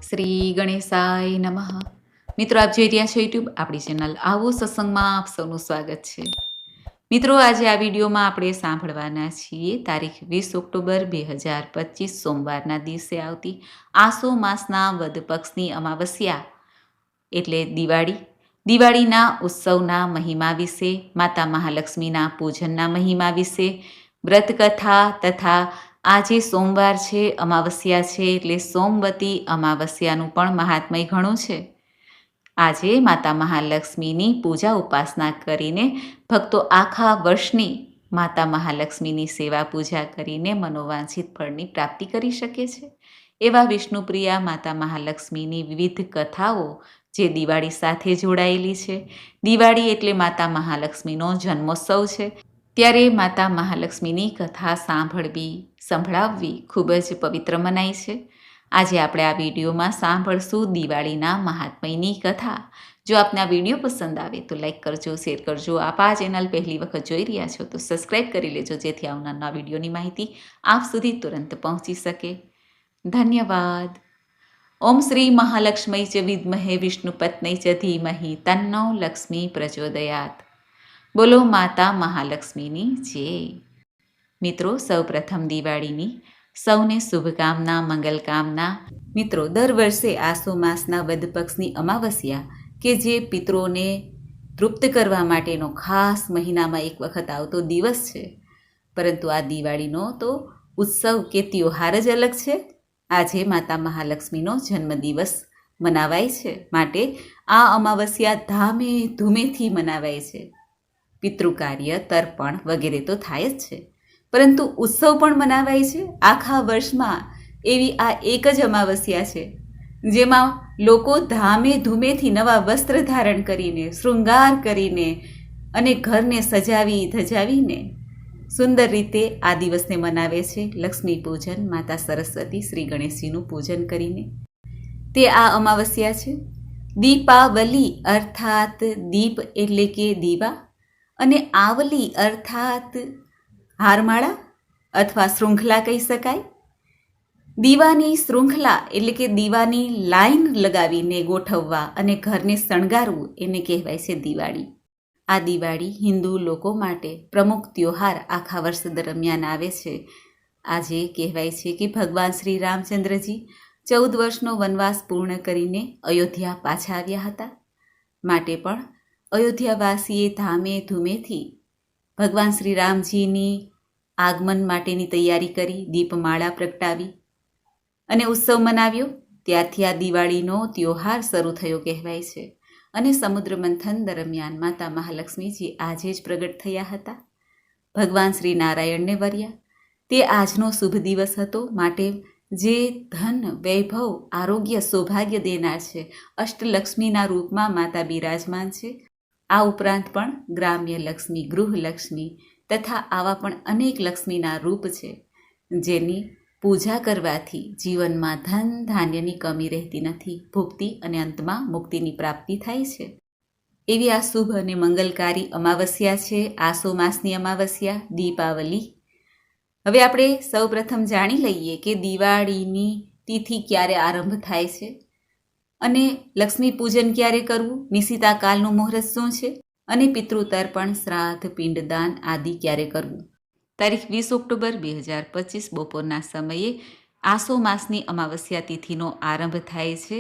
શ્રી ગણેશાય નમઃ. મિત્રો, આપ જોઈ રહ્યા છો યુટ્યુબ આપણી ચેનલ આવો સત્સંગમાં આપ સૌનું સ્વાગત છે. મિત્રો, આજે આ વિડીયોમાં આપણે સાંભળવાના છીએ તારીખ 20 ઓક્ટોબર 2025 સોમવારના દિવસે આવતી આસો માસના વદ પક્ષની અમાવસ્યા એટલે દિવાળીના ઉત્સવના મહિમા વિશે, માતા મહાલક્ષ્મીના પૂજનના મહિમા વિશે, વ્રતકથા તથા આજે સોમવાર છે, અમાવસ્યા છે એટલે સોમવતી અમાવસ્યાનું પણ મહાત્મય ઘણું છે. આજે માતા મહાલક્ષ્મીની પૂજા ઉપાસના કરીને ભક્તો આખા વર્ષની માતા મહાલક્ષ્મીની સેવા પૂજા કરીને મનોવાંછિત ફળની પ્રાપ્તિ કરી શકે છે. એવા વિષ્ણુપ્રિયા માતા મહાલક્ષ્મીની વિવિધ કથાઓ જે દિવાળી સાથે જોડાયેલી છે. દિવાળી એટલે માતા મહાલક્ષ્મીનો જન્મોત્સવ છે. ત્યારે માતા મહાલક્ષ્મીની કથા સાંભળવી, સંભળાવવી ખૂબ જ પવિત્ર મનાય છે. આજે આપણે આ વિડીયોમાં સાંભળશું દિવાળીના મહાત્મયની કથા. જો આપને આ વિડીયો પસંદ આવે તો લાઈક કરજો, શેર કરજો. આપ આ ચેનલ પહેલી વખત જોઈ રહ્યા છો તો સબસ્ક્રાઈબ કરી લેજો, જેથી આવનારના વિડીયોની માહિતી આપ સુધી તુરંત પહોંચી શકે. ધન્યવાદ. ઓમ શ્રી મહાલક્ષ્મી ચ વિદ્મહે વિષ્ણુપત્ની ચ ધીમહિ તન્નો લક્ષ્મી પ્રચોદયાત. બોલો માતા મહાલક્ષ્મીની જય. મિત્રો, સૌપ્રથમ દિવાળીની સૌને શુભકામના, મંગલકામના. મિત્રો, દર વર્ષે આસો માસના વદ પક્ષની અમાવસ્યા કે જે પિતરોને તૃપ્ત કરવા માટેનો ખાસ મહિનામાં એક વખત આવતો દિવસ છે, પરંતુ આ દિવાળીનો તો ઉત્સવ કે ત્યોહાર જ અલગ છે. આજે માતા મહાલક્ષ્મીનો જન્મદિવસ મનાવાય છે, માટે આ અમાવસ્યા ધામે ધૂમેથી મનાવાય છે. પિતૃકાર્ય, તર્પણ વગેરે તો થાય જ છે, પરંતુ ઉત્સવ પણ મનાવાય છે. આખા વર્ષમાં એવી આ એક જ અમાવસ્યા છે જેમાં લોકો ધામે ધૂમેથી નવા વસ્ત્ર ધારણ કરીને, શૃંગાર કરીને અને ઘરને સજાવી ધજાવીને સુંદર રીતે આ દિવસને મનાવે છે. લક્ષ્મી પૂજન, માતા સરસ્વતી, શ્રી ગણેશજીનું પૂજન કરીને તે આ અમાવસ્યા છે. દીપાવલી અર્થાત દીપ એટલે કે દીવા અને આવલી અર્થાત હારમાળા અથવા શૃંખલા કહી શકાય. દીવાની શૃંખલા એટલે કે દીવાની લાઈન લગાવીને ગોઠવવા અને ઘરને શણગારવું એને કહેવાય છે દિવાળી. આ દિવાળી હિન્દુ લોકો માટે પ્રમુખ ત્યોહાર આખા વર્ષ દરમિયાન આવે છે. આજે કહેવાય છે કે ભગવાન શ્રી રામચંદ્રજી 14 વર્ષનો વનવાસ પૂર્ણ કરીને અયોધ્યા પાછા આવ્યા હતા. માટે પણ અયોધ્યાવાસીએ ધામે ધૂમેથી ભગવાન શ્રી રામજીની આગમન માટેની તૈયારી કરી, દીપમાળા પ્રગટાવી અને ઉત્સવ મનાવ્યો. ત્યારથી આ દિવાળીનો ત્યોહાર શરૂ થયો કહેવાય છે. અને સમુદ્ર મંથન દરમિયાન માતા મહાલક્ષ્મીજી આજે જ પ્રગટ થયા હતા. ભગવાન શ્રી નારાયણને વર્યા. તે આજનો શુભ દિવસ હતો. માટે જે ધન, વૈભવ, આરોગ્ય, સૌભાગ્ય દેનાર છે, અષ્ટલક્ષ્મીના રૂપમાં માતા બિરાજમાન છે. આ ઉપરાંત પણ ગ્રામ્ય લક્ષ્મી, ગૃહલક્ષ્મી તથા આવા પણ અનેક લક્ષ્મીના રૂપ છે, જેની પૂજા કરવાથી જીવનમાં ધન ધાન્યની કમી રહેતી નથી. ભુક્તિ અને અંતમાં મુક્તિની પ્રાપ્તિ થાય છે. એવી આ શુભ અને મંગલકારી અમાવસ્યા છે, આસો માસની અમાવસ્યા, દીપાવલી. હવે આપણે સૌપ્રથમ જાણી લઈએ કે દિવાળીની તિથિ ક્યારે આરંભ થાય છે અને લક્ષ્મી પૂજન ક્યારે કરવું, નિશિતા કાલનું મુહૂર્ત શું છે અને પિતૃતર્પણ, શ્રાદ્ધ, પિંડદાન આદિ ક્યારે કરવું. તારીખ 20 ઓક્ટોબર 2025 બપોરના સમયે આસો માસની અમાવસ્યા તિથિનો આરંભ થાય છે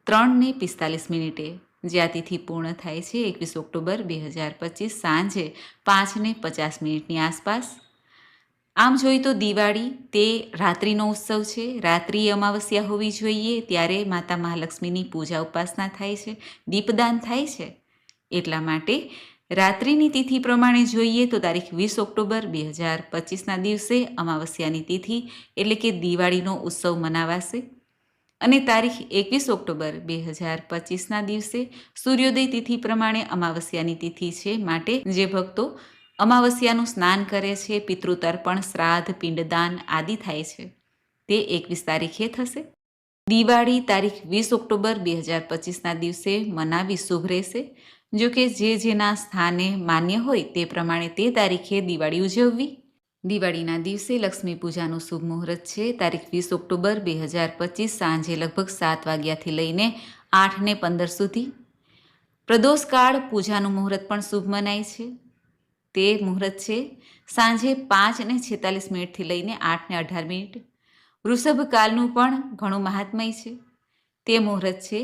3:45. જે આ તિથિ પૂર્ણ થાય છે 21 ઓક્ટોબર 2025 સાંજે 5:50ની આસપાસ. આમ જોઈએ તો દિવાળી તે રાત્રિનો ઉત્સવ છે. રાત્રિ અમાવસ્યા હોવી જોઈએ ત્યારે માતા મહાલક્ષ્મીની પૂજા ઉપાસના થાય છે, દીપદાન થાય છે. એટલા માટે રાત્રિની તિથિ પ્રમાણે જોઈએ તો તારીખ 20 ઓક્ટોબર 2025ના દિવસે અમાવસ્યાની તિથિ એટલે કે દિવાળીનો ઉત્સવ મનાવાશે. અને તારીખ 21 ઓક્ટોબર 2025ના દિવસે સૂર્યોદય તિથિ પ્રમાણે અમાવસ્યાની તિથિ છે. માટે જે ભક્તો અમાવસ્યાનું સ્નાન કરે છે, પિતૃતર્પણ, શ્રાદ્ધ, પિંડદાન આદિ થાય છે, તે 21 તારીખે થશે. દિવાળી તારીખ 20 ઓક્ટોબર 2025ના દિવસે મનાવી શુભ રહેશે. જો કે જે જેના સ્થાને માન્ય હોય તે પ્રમાણે તે તારીખે દિવાળી ઉજવવી. દિવાળીના દિવસે લક્ષ્મી પૂજાનું શુભ મુહૂર્ત છે તારીખ 20 ઓક્ટોબર 2025 સાંજે લગભગ 7 વાગ્યાથી લઈને 8:15 સુધી. પ્રદોષકાળ પૂજાનું મુહૂર્ત પણ શુભ મનાય છે. તે મુહૂર્ત છે સાંજે 5:46 લઈને 8:18. વૃષભ કાલનું પણ ઘણું મહાત્મય છે. તે મુહૂર્ત છે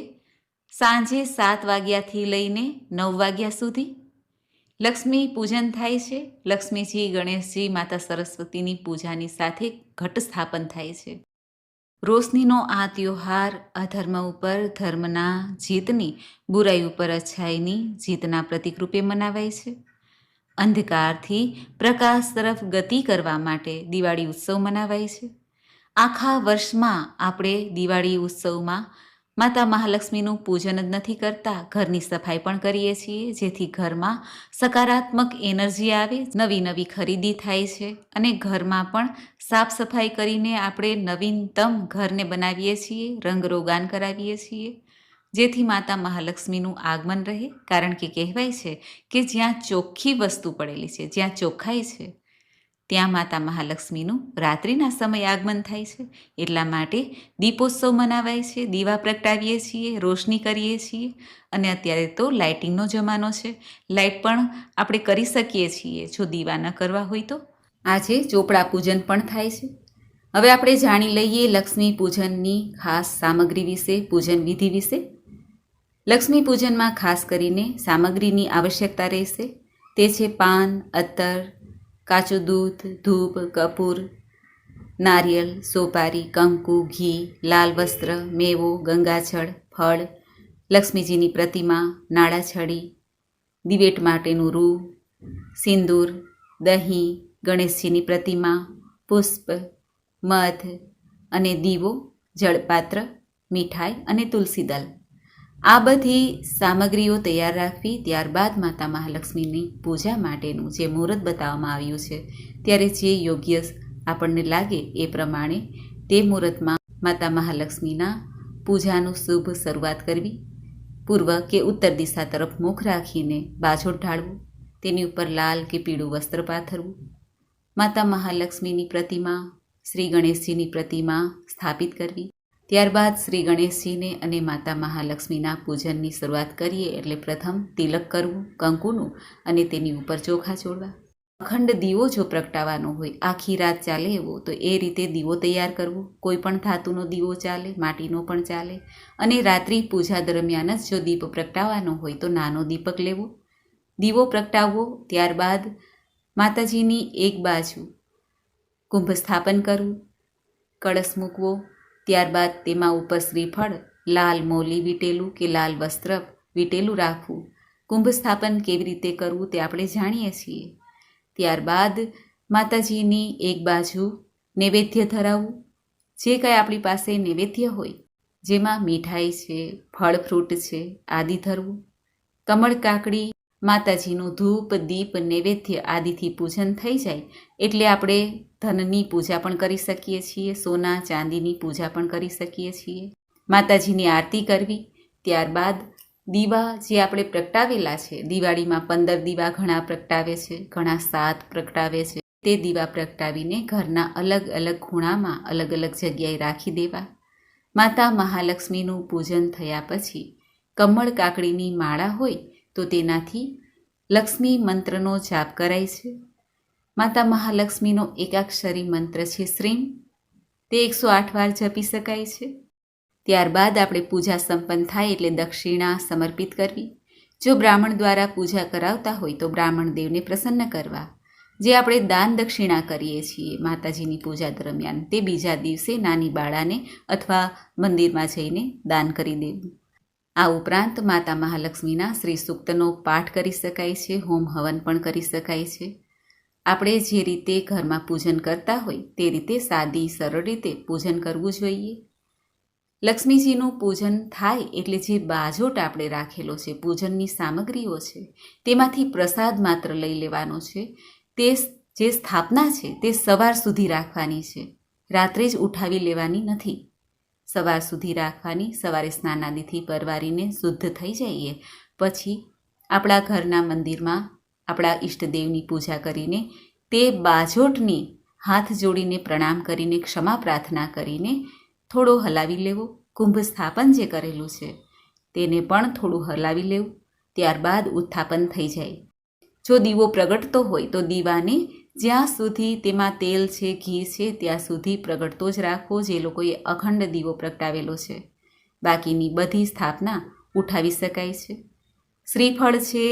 સાંજે 7 વાગ્યાથી લઈને 9 વાગ્યા સુધી. લક્ષ્મી પૂજન થાય છે. લક્ષ્મીજી, ગણેશજી, માતા સરસ્વતીની પૂજાની સાથે ઘટ સ્થાપન થાય છે. રોશનીનો આ ત્યોહાર અધર્મ ઉપર ધર્મના જીતની, બુરાઈ ઉપર અચ્છાઈની જીતના પ્રતીક રૂપે મનાવાય છે. અંધકારથી પ્રકાશ તરફ ગતિ કરવા માટે દિવાળી ઉત્સવ મનાવાય છે. આખા વર્ષમાં આપણે દિવાળી ઉત્સવમાં માતા મહાલક્ષ્મીનું પૂજન જ નથી કરતા, ઘરની સફાઈ પણ કરીએ છીએ, જેથી ઘરમાં સકારાત્મક એનર્જી આવે, નવી નવી ખરીદી થાય છે અને ઘરમાં પણ સાફ સફાઈ કરીને આપણે નવીનતમ ઘરને બનાવીએ છીએ, રંગરોગાન કરાવીએ છીએ, જેથી માતા મહાલક્ષ્મીનું આગમન રહે. કારણ કે કહેવાય છે કે જ્યાં ચોખ્ખી વસ્તુ પડેલી છે, જ્યાં ચોખ્ખાઈ છે, ત્યાં માતા મહાલક્ષ્મીનું રાત્રિના સમયે આગમન થાય છે. એટલા માટે દીપોત્સવ મનાવાય છે, દીવા પ્રગટાવીએ છીએ, રોશની કરીએ છીએ. અને અત્યારે તો લાઇટિંગનો જમાનો છે, લાઇટ પણ આપણે કરી શકીએ છીએ જો દીવા ન કરવા હોય તો. આજે ચોપડા પૂજન પણ થાય છે. હવે આપણે જાણી લઈએ લક્ષ્મી પૂજનની ખાસ સામગ્રી વિશે, પૂજન વિધિ વિશે. લક્ષ્મી પૂજનમાં ખાસ કરીને સામગ્રીની આવશ્યકતા રહેશે. તે છે પાન, અત્તર, કાચું દૂધ, ધૂપ, કપૂર, નારિયેળ, સોપારી, કંકુ, ઘી, લાલ વસ્ત્ર, મેવો, ગંગાજળ, ફળ, લક્ષ્મીજીની પ્રતિમા, નાળાછડી, દિવેટ માટેનું રૂ, સિંદૂર, દહીં, ગણેશજીની પ્રતિમા, પુષ્પ, મધ અને દીવો, જળપાત્ર, મીઠાઈ અને તુલસી દળ. આ બધી સામગ્રીઓ તૈયાર રાખવી. ત્યારબાદ માતા મહાલક્ષ્મીની પૂજા માટેનું જે મુહૂર્ત બતાવવામાં આવ્યું છે, ત્યારે જે યોગ્ય આપણને લાગે એ પ્રમાણે તે મુહૂર્તમાં માતા મહાલક્ષ્મીના પૂજાનું શુભ શરૂઆત કરવી. પૂર્વ કે ઉત્તર દિશા તરફ મુખ રાખીને બાજોટ ઢાળવું, તેની ઉપર લાલ કે પીળું વસ્ત્ર પાથરવું. માતા મહાલક્ષ્મીની પ્રતિમા, શ્રી ગણેશજીની પ્રતિમા સ્થાપિત કરવી. ત્યારબાદ શ્રી ગણેશજીને અને માતા મહાલક્ષ્મીના પૂજનની શરૂઆત કરીએ એટલે પ્રથમ તિલક કરવું કંકુનું અને તેની ઉપર ચોખા ચોળવા. અખંડ દીવો જો પ્રગટાવવાનો હોય, આખી રાત ચાલે એવો, તો એ રીતે દીવો તૈયાર કરવો. કોઈ પણ ધાતુનો દીવો ચાલે, માટીનો પણ ચાલે. અને રાત્રિ પૂજા દરમિયાન જ જો દીપ પ્રગટાવવાનો હોય તો નાનો દીપક લેવો, દીવો પ્રગટાવવો. ત્યારબાદ માતાજીની એક બાજુ કુંભ સ્થાપન કરવું, કળશ મૂકવો. ત્યારબાદ તેમાં ઉપર શ્રીફળ, લાલ મોલી વીટેલું કે લાલ વસ્ત્ર વીટેલું રાખવું. કુંભ સ્થાપન કેવી રીતે કરવું તે આપણે જાણીએ છીએ. ત્યારબાદ માતાજીની એક બાજુ નૈવેદ્ય ધરાવવું. જે કાંઈ આપણી પાસે નૈવેદ્ય હોય, જેમાં મીઠાઈ છે, ફળ ફ્રૂટ છે, આદિ ધરવું. કમળ કાકડી, માતાજીનું ધૂપ, દીપ, નૈવેદ્ય આદિથી પૂજન થઈ જાય એટલે આપણે ધનની પૂજા પણ કરી શકીએ છીએ, સોના ચાંદીની પૂજા પણ કરી શકીએ છીએ. માતાજીની આરતી કરવી. ત્યારબાદ દીવા જે આપણે પ્રગટાવેલા છે, દિવાળીમાં 15 દીવા ઘણા પ્રગટાવે છે, ઘણા 7 પ્રગટાવે છે. તે દીવા પ્રગટાવીને ઘરના અલગ અલગ ખૂણામાં અલગ અલગ જગ્યાએ રાખી દેવા. માતા મહાલક્ષ્મીનું પૂજન થયા પછી કમળ કાકડીની માળા હોય તો તેનાથી લક્ષ્મી મંત્રનો જાપ કરાય છે. માતા મહાલક્ષ્મીનો એકાક્ષરી મંત્ર છે શ્રીમ, તે 108 વાર જપી શકાય છે. ત્યારબાદ આપણે પૂજા સંપન્ન થાય એટલે દક્ષિણા સમર્પિત કરવી. જો બ્રાહ્મણ દ્વારા પૂજા કરાવતા હોય તો બ્રાહ્મણ દેવને પ્રસન્ન કરવા. જે આપણે દાન દક્ષિણા કરીએ છીએ માતાજીની પૂજા દરમિયાન, તે બીજા દિવસે નાની બાળાને અથવા મંદિરમાં જઈને દાન કરી દેવું. આ ઉપરાંત માતા મહાલક્ષ્મીના શ્રી સૂક્તનો પાઠ કરી શકાય છે, હોમ હવન પણ કરી શકાય છે. આપણે જે રીતે ઘરમાં પૂજન કરતા હોય તે રીતે સાદી સરળ રીતે પૂજન કરવું જોઈએ. લક્ષ્મીજીનું પૂજન થાય એટલે જે બાજોટ આપણે રાખેલો છે, પૂજનની સામગ્રીઓ છે, તેમાંથી પ્રસાદ માત્ર લઈ લેવાનો છે. તે જે સ્થાપના છે તે સવાર સુધી રાખવાની છે, રાત્રે જ ઉઠાવી લેવાની નથી. સવાર સુધી રાખવાની. સવારે સ્નાનાદિથી પરવારીને શુદ્ધ થઈ જઈએ પછી આપણા ઘરના મંદિરમાં આપણા ઈષ્ટદેવની પૂજા કરીને તે બાજોટની હાથ જોડીને પ્રણામ કરીને ક્ષમા પ્રાર્થના કરીને થોડો હલાવી લેવો. કુંભ સ્થાપન જે કરેલું છે તેને પણ થોડું હલાવી લેવું. ત્યારબાદ ઉત્થાપન થઈ જાય. જો દીવો પ્રગટતો હોય તો દીવાને જ્યાં સુધી તેમાં તેલ છે, ઘી છે, ત્યાં સુધી પ્રગટતો જ રાખવો, જે લોકોએ અખંડ દીવો પ્રગટાવેલો છે. બાકીની બધી સ્થાપના ઉઠાવી શકાય છે. શ્રીફળ છે,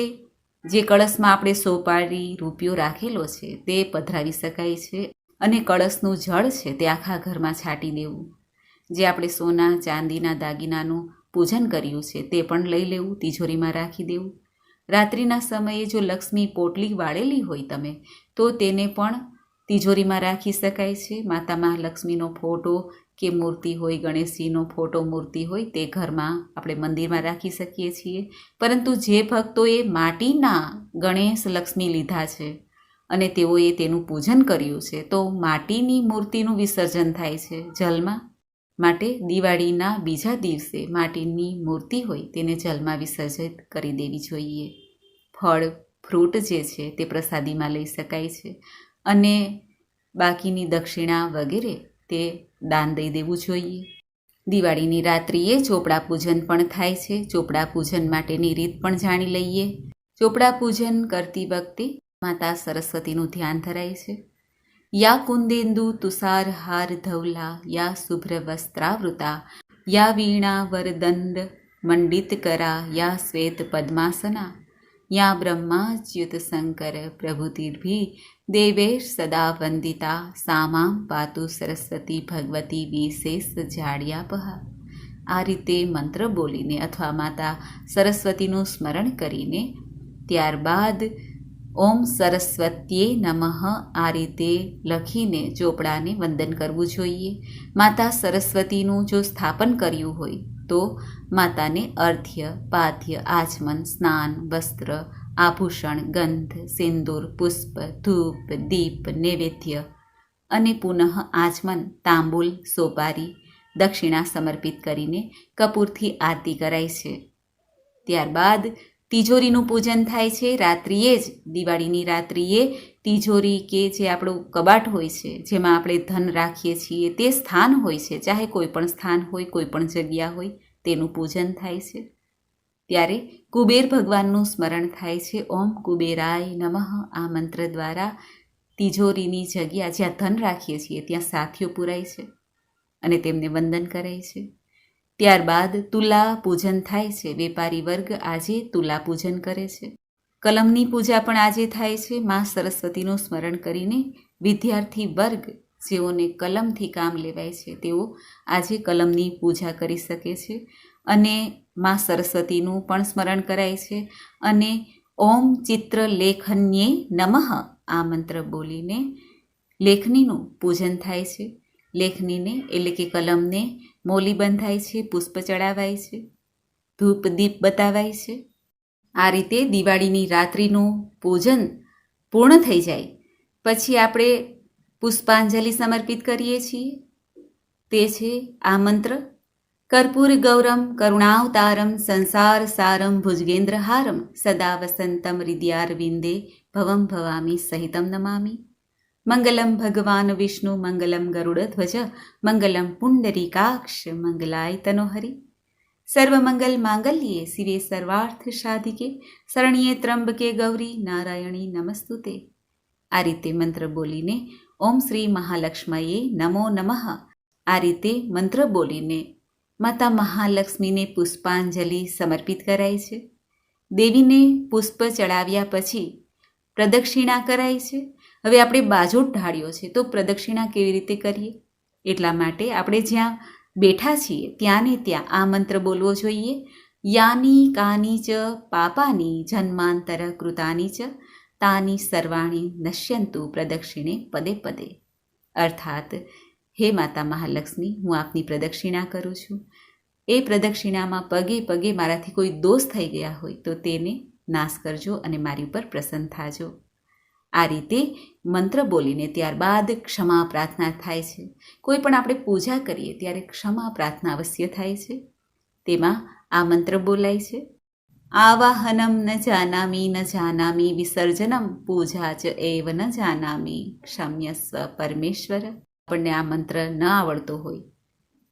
જે કળશમાં આપણે સોપારી રૂપિયો રાખેલો છે તે પધરાવી શકાય છે. અને કળશનું જળ છે તે આખા ઘરમાં છાંટી દેવું. જે આપણે સોના ચાંદીના દાગીનાનું પૂજન કર્યું છે તે પણ લઈ લેવું, તિજોરીમાં રાખી દેવું. રાત્રિના સમયે જો લક્ષ્મી પોટલી વાળેલી હોય તમે તો તેને પણ તિજોરીમાં રાખી શકાય છે. માતા મહાલક્ષ્મીનો ફોટો કે મૂર્તિ હોય, ગણેશજીનો ફોટો મૂર્તિ હોય તે ઘરમાં આપણે મંદિરમાં રાખી શકીએ છીએ. પરંતુ જે ભક્તોએ માટીના ગણેશ લક્ષ્મી લીધા છે અને તેઓએ તેનું પૂજન કર્યું છે તો માટીની મૂર્તિનું વિસર્જન થાય છે જલમાં. માટે દિવાળીના બીજા દિવસે માટીની મૂર્તિ હોય તેને જલમાં વિસર્જિત કરી દેવી જોઈએ. ફળ ફ્રૂટ જે છે તે પ્રસાદીમાં લઈ શકાય છે અને બાકીની દક્ષિણા વગેરે તે દાન દઈ દેવું જોઈએ. દિવાળીની રાત્રિએ ચોપડા પૂજન પણ થાય છે. ચોપડા પૂજન માટેની રીત પણ જાણી લઈએ. ચોપડા પૂજન કરતી વખતે માતા સરસ્વતીનું ધ્યાન ધરાય છે. યા કુંદેન્દુ તુષાર હાર ધવલા, યા શુભ્ર વસ્ત્રાવૃતા, યા વીણા વરદંડ મંડિત કરા, યા શ્વેત પદ્માસના, યા બ્રહ્માચ્યુત શંકર પ્રભુતિર્ભી દેવેશ સદા વંદિતા, સામામ પાતુ સરસ્વતી ભગવતી વિશેષ જાડ્યાપહા. આ રીતે મંત્ર બોલીને અથવા માતા સરસ્વતીનું સ્મરણ કરીને ત્યારબાદ ઓમ સરસ્વત્યે નમઃ આ રીતે લખીને ચોપડાને વંદન કરવું જોઈએ. માતા સરસ્વતીનું જો સ્થાપન કર્યું હોય તો માતાને અર્ધ્ય, પાથ્ય, આચમન, સ્નાન, વસ્ત્ર, આભૂષણ, ગંધ, સિંદૂર, પુષ્પ, ધૂપ, દીપ, નૈવેદ્ય અને પુનઃ આચમન, તાંબૂલ, સોપારી, દક્ષિણા સમર્પિત કરીને કપૂરથી આરતી કરાય છે. ત્યારબાદ તિજોરીનું પૂજન થાય છે. રાત્રિએ જ, દિવાળીની રાત્રિએ તિજોરી કે જે આપણું કબાટ હોય છે જેમાં આપણે ધન રાખીએ છીએ તે સ્થાન હોય છે, ચાહે કોઈ પણ સ્થાન હોય, કોઈ પણ જગ્યા હોય, તેનું પૂજન થાય છે. ત્યારે કુબેર ભગવાનનું સ્મરણ થાય છે. ઓમ કુબેરાય નમઃ આ મંત્ર દ્વારા તિજોરીની જગ્યા જ્યાં ધન રાખીએ છીએ ત્યાં સાથીઓ પુરાય છે અને તેમને વંદન કરાય છે. ત્યારબાદ તુલા પૂજન થાય છે. વેપારી વર્ગ આજે તુલા પૂજન કરે છે. કલમની પૂજા પણ આજે થાય છે. મા સરસ્વતીનું સ્મરણ કરીને વિદ્યાર્થી વર્ગ જેઓને કલમથી કામ લેવાય છે તેઓ આજે કલમની પૂજા કરી શકે છે અને મા સરસ્વતીનું પણ સ્મરણ કરાય છે. અને ઓમ ચિત્ર લેખન્યે નમઃ આ મંત્ર બોલીને લેખનીનું પૂજન થાય છે. લેખનીને એટલે કે કલમને મોલી બંધાય છે, પુષ્પ ચડાવાય છે, ધૂપ દીપ બતાવાય છે. આ રીતે દિવાળીની રાત્રિનું પૂજન પૂર્ણ થઈ જાય પછી આપણે પુષ્પાંજલિ સમર્પિત કરીએ છીએ. તે છે આ મંત્ર: કર્પૂર ગૌરમ કરુણાવતારમ સંસાર સારમ ભુજગેન્દ્રહારમ સદા વસંતમ હૃદયારવિંદે ભવમ ભવામી સહિતમ નમામી. મંગલમ ભગવાન વિષ્ણુ મંગલમ ગરુડધ્વજ મંગલમ પુંડરીકાક્ષ મંગલાય તનોહરી. સર્વમંગલ માંગલ્યે શિવે સર્વાર્થ સાધિકે શરણ્યે ત્રંબકે ગૌરી નારાયણી નમસ્તુતે. આ રીતે મંત્ર બોલીને ઓમ શ્રી મહાલક્ષ્મયે નમો નમઃ આ રીતે મંત્ર બોલીને માતા મહાલક્ષ્મીને પુષ્પાંજલિ સમર્પિત કરાય છે. દેવીને પુષ્પ ચડાવ્યા પછી પ્રદક્ષિણા કરાય છે. હવે આપણે બાજોટ ઢાળ્યો છે તો પ્રદક્ષિણા કેવી રીતે કરીએ? એટલા માટે આપણે જ્યાં બેઠા છીએ ત્યાં ને ત્યાં આ મંત્ર બોલવો જોઈએ: યાની કાની ચ પાપાની જન્માંતર કૃતાની ચ તાની સર્વાણી નશ્યંતુ પ્રદક્ષિણે પદે પદે. અર્થાત, હે માતા મહાલક્ષ્મી, હું આપની પ્રદક્ષિણા કરું છું. એ પ્રદક્ષિણામાં પગે પગે મારાથી કોઈ દોષ થઈ ગયા હોય તો તેને નાશ કરજો અને મારી ઉપર પ્રસન્ન થાજો. આ રીતે મંત્ર બોલીને ત્યારબાદ ક્ષમા પ્રાર્થના થાય છે. કોઈ પણ આપણે પૂજા કરીએ ત્યારે ક્ષમા પ્રાર્થના અવશ્ય થાય છે. તેમાં આ મંત્ર બોલાય છે: આવાહનમ ન જાનામી વિસર્જનમ પૂજા ચ એવ ન જાનામી ક્ષમ્યસ્વ પરમેશ્વર. આપણને આ મંત્ર ન આવડતો હોય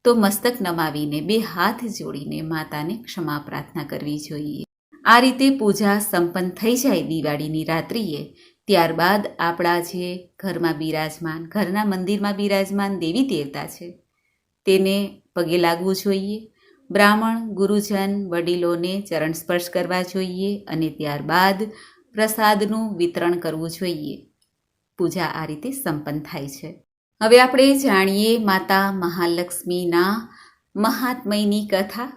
તો મસ્તક નમાવીને 2 હાથ જોડીને માતાને ક્ષમા પ્રાર્થના કરવી જોઈએ. આ રીતે પૂજા સંપન્ન થઈ જાય દિવાળીની રાત્રિએ. ત્યારબાદ આપણા જે ઘરમાં બિરાજમાન, ઘરના મંદિરમાં બિરાજમાન દેવી દેવતા છે તેને પગે લાગવું જોઈએ. બ્રાહ્મણ, ગુરુજન, વડીલોને ચરણ સ્પર્શ કરવા જોઈએ અને ત્યારબાદ પ્રસાદનું વિતરણ કરવું જોઈએ. પૂજા આ રીતે સંપન્ન થાય છે. હવે આપણે જાણીએ માતા મહાલક્ષ્મીના મહાત્મયની કથા.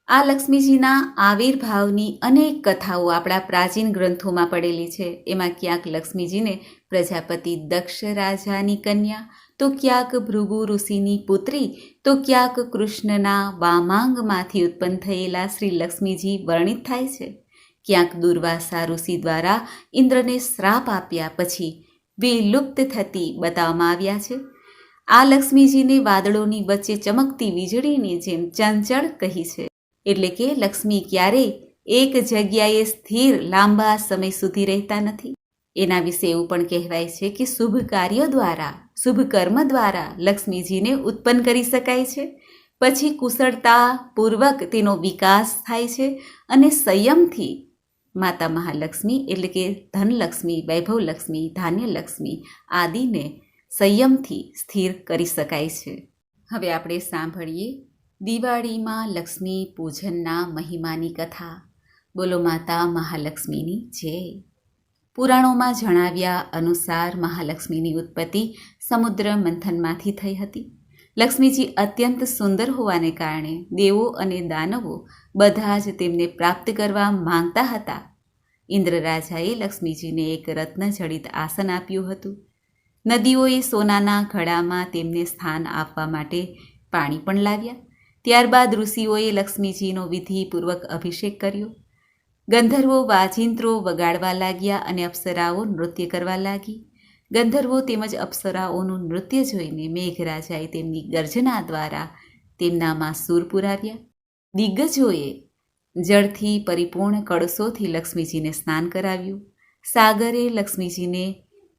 આ લક્ષ્મીજીના આવિર્ભાવની અનેક કથાઓ આપણા પ્રાચીન ગ્રંથોમાં પડેલી છે. એમાં ક્યાંક લક્ષ્મીજીને પ્રજાપતિ દક્ષ રાજાની કન્યા, તો ક્યાંક ભૃગુ ઋષિની પુત્રી, તો ક્યાંક કૃષ્ણના વામાંગમાંથી ઉત્પન્ન થયેલા શ્રી લક્ષ્મીજી વર્ણિત થાય છે. ક્યાંક દુર્વાસા ઋષિ દ્વારા ઇન્દ્રને શ્રાપ આપ્યા પછી વિલુપ્ત થતી બતાવવામાં આવ્યા છે. આ લક્ષ્મીજીને વાદળોની વચ્ચે ચમકતી વીજળીની જેમ ચંચળ કહી છે. એટલે કે લક્ષ્મી ક્યારેય એક જગ્યાએ સ્થિર લાંબા સમય સુધી રહેતા નથી. એના વિશે એવું પણ કહેવાય છે કે શુભ કાર્યો દ્વારા, શુભ કર્મ દ્વારા લક્ષ્મીજીને ઉત્પન્ન કરી શકાય છે. પછી કુશળતાપૂર્વક તેનો વિકાસ થાય છે અને સંયમથી માતા મહાલક્ષ્મી એટલે કે ધનલક્ષ્મી, વૈભવલક્ષ્મી, ધાન્યલક્ષ્મી આદિને સંયમથી સ્થિર કરી શકાય છે. હવે આપણે સાંભળીએ દિવાળીમાં લક્ષ્મી પૂજનના મહિમાની કથા. બોલો માતા મહાલક્ષ્મીની જય. પુરાણોમાં જણાવ્યા અનુસાર મહાલક્ષ્મીની ઉત્પત્તિ સમુદ્ર મંથનમાંથી થઈ હતી. લક્ષ્મીજી અત્યંત સુંદર હોવાને કારણે દેવો અને દાનવો બધા જ તેમને પ્રાપ્ત કરવા માંગતા હતા. ઇન્દ્ર રાજાએ લક્ષ્મીજીને એક રત્નજડિત આસન આપ્યું હતું. નદીઓએ સોનાના ઘડામાં તેમને સ્થાન આપવા માટે પાણી પણ લાવ્યા. ત્યારબાદ ઋષિઓએ લક્ષ્મીજીનો વિધિપૂર્વક અભિષેક કર્યો. ગંધર્વો વાજિંત્રો વગાડવા લાગ્યા અને અપ્સરાઓ નૃત્ય કરવા લાગી. ગંધર્વો તેમજ અપ્સરાઓનું નૃત્ય જોઈને મેઘરાજાએ તેમની ગર્જના દ્વારા તેમનામાં સૂર પુરાવ્યા. દિગ્ગજોએ જળથી પરિપૂર્ણ કળશોથી લક્ષ્મીજીને સ્નાન કરાવ્યું. સાગરે લક્ષ્મીજીને